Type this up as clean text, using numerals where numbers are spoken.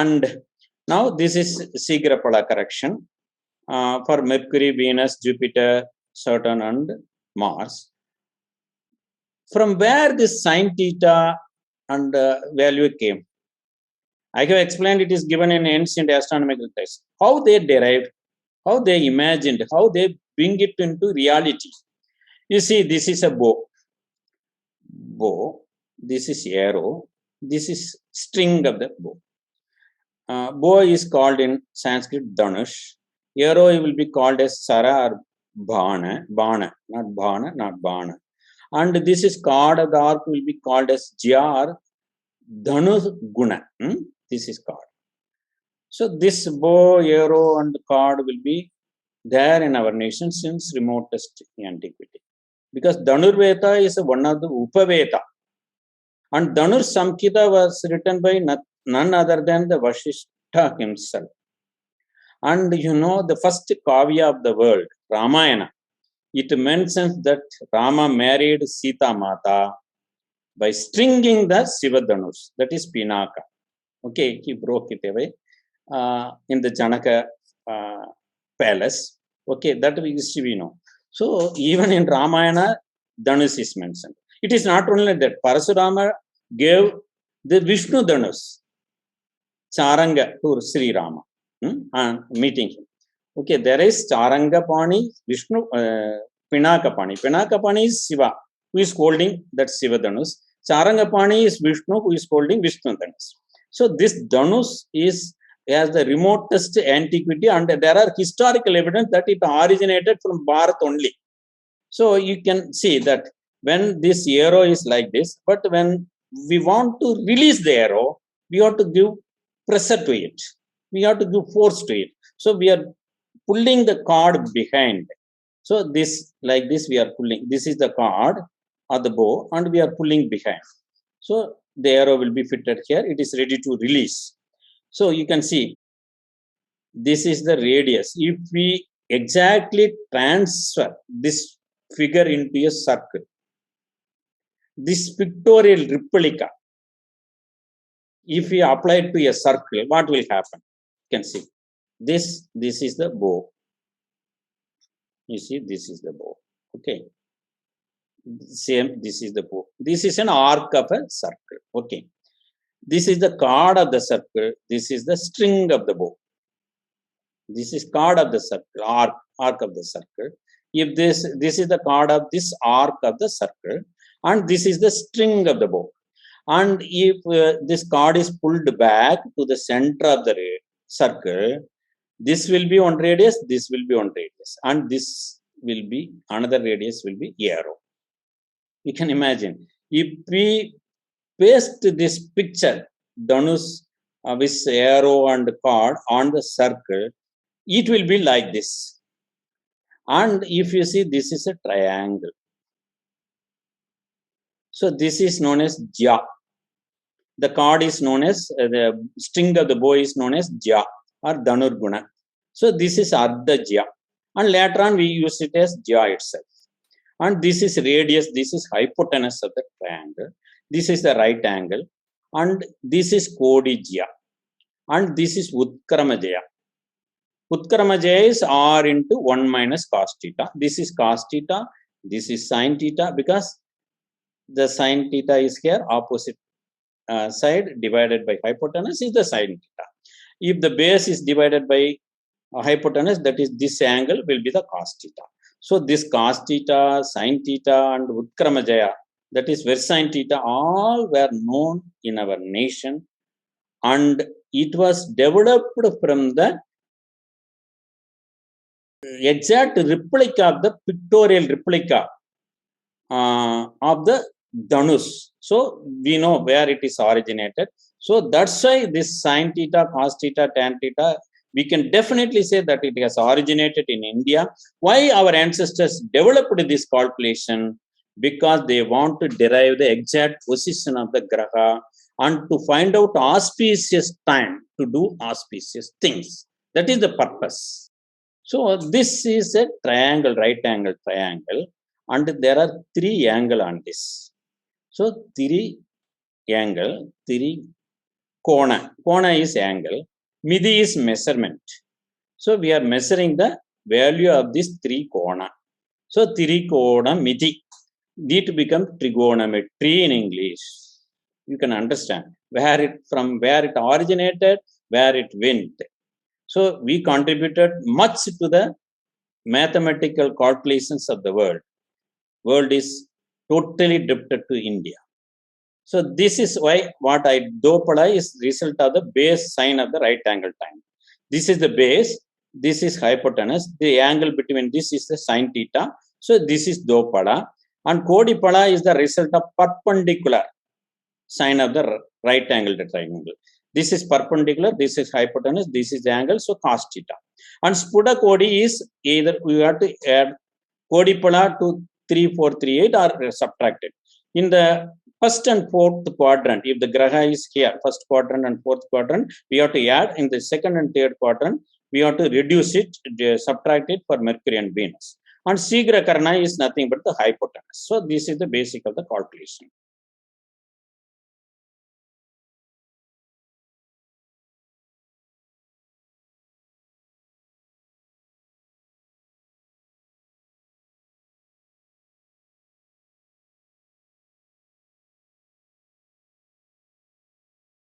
And now this is Sigrapala correction for Mercury, Venus, Jupiter, Saturn and Mars. From where this sine theta and value came? I have explained it is given in ancient astronomical texts. How they derived, how they imagined, how they bring it into reality. You see, this is a bow. This is arrow. This is string of the bow. Bow is called in Sanskrit Dhanush. Arrow will be called as Sara or Bhana, not Bhana. And this is card of the arc will be called as Jya or Dhanu Guna. This is card. So this bow, arrow and card will be there in our nation since remotest antiquity. Because Dhanurveda is one of the Upaveda. And Dhanur Samhita was written by none other than the Vasishtha himself. And you know, the first kavya of the world, Ramayana, it mentions that Rama married Sita Mata by stringing the Shiva Dhanush, that is Pinaka. Okay, he broke it away in the Janaka palace. Okay, that we know. So even in Ramayana, Dhanush is mentioned. It is not only that Parasurama gave the Vishnu Dhanush, Charanga to Sri Rama, and meeting him. Okay, there is Charanga Pani, Vishnu, Pinaka Pani. Pinaka Pani is Shiva, who is holding that Shiva Dhanush. Charanga Pani is Vishnu, who is holding Vishnu Dhanush. So this Dhanush is as the remotest antiquity, and there are historical evidence that it originated from Bharat only. So you can see that when this arrow is like this, but when we want to release the arrow, we have to give pressure to it. We have to give force to it. So we are pulling the cord behind. So this, like this, we are pulling. This is the cord or the bow, and we are pulling behind. So the arrow will be fitted here. It is ready to release. So you can see, this is the radius. If we exactly transfer this figure into a circle, this pictorial replica, if we apply it to a circle, what will happen? You can see, this is the bow. You see, this is the bow. Okay. Same, this is the bow. This is an arc of a circle. Okay. This is the cord of the circle. This is the string of the bow. This is cord of the circle, arc of the circle. If this is the cord of this arc of the circle, and this is the string of the bow. And if this cord is pulled back to the center of the circle, this will be one radius, this will be one radius, and this will be another radius, will be arrow. You can imagine, if we paste this picture, Dhanush with arrow and cord on the circle, it will be like this. And if you see, this is a triangle. So this is known as Jya. The cord is known as, the string of the bow is known as Jya or Dhanurguna. So this is Ardha Jya. And later on we use it as Jya itself. And this is radius, this is hypotenuse of the triangle. This is the right angle. And this is Kodi Jya. And this is Utkaramajaya. Utkaramajaya is R into 1 minus cos theta. This is cos theta. This is sine theta, because the sine theta is here, opposite side divided by hypotenuse is the sine theta. If the base is divided by hypotenuse, that is this angle will be the cos theta. So this cos theta, sine theta and Utkaramajaya, that is versine theta, all were known in our nation, and it was developed from the exact replica of the pictorial replica of the Dhanush. So we know where it is originated. So that's why this sine theta, cos theta, tan theta, we can definitely say that it has originated in India. Why our ancestors developed this calculation? Because they want to derive the exact position of the graha and to find out auspicious time to do auspicious things. That is the purpose. So this is a triangle, right angle triangle, and there are 3 angles on this. So 3 angle, 3 Kona. Kona is angle. Midi is measurement. So we are measuring the value of this 3 kona. So Tirikona Midi. It becomes trigonometry in English. You can understand where it originated, where it went. So we contributed much to the mathematical calculations of the world. World is totally drifted to India. So this is why what I Dopada is result of the base sine of the right angle triangle. This is the base. This is hypotenuse. The angle between this is the sine theta. So this is Dopada. And Kodipada is the result of perpendicular sine of the right angle triangle. This is perpendicular, this is hypotenuse, this is the angle, so cos theta. And Spuda Kodi is either we have to add Kodipada to 3438 or subtract it. In the first and fourth quadrant, if the Graha is here, first quadrant and fourth quadrant, we have to add. In the second and third quadrant, we have to reduce it, subtract it for Mercury and Venus. And Sigra Karna is nothing but the hypotenuse. So this is the basic of the calculation.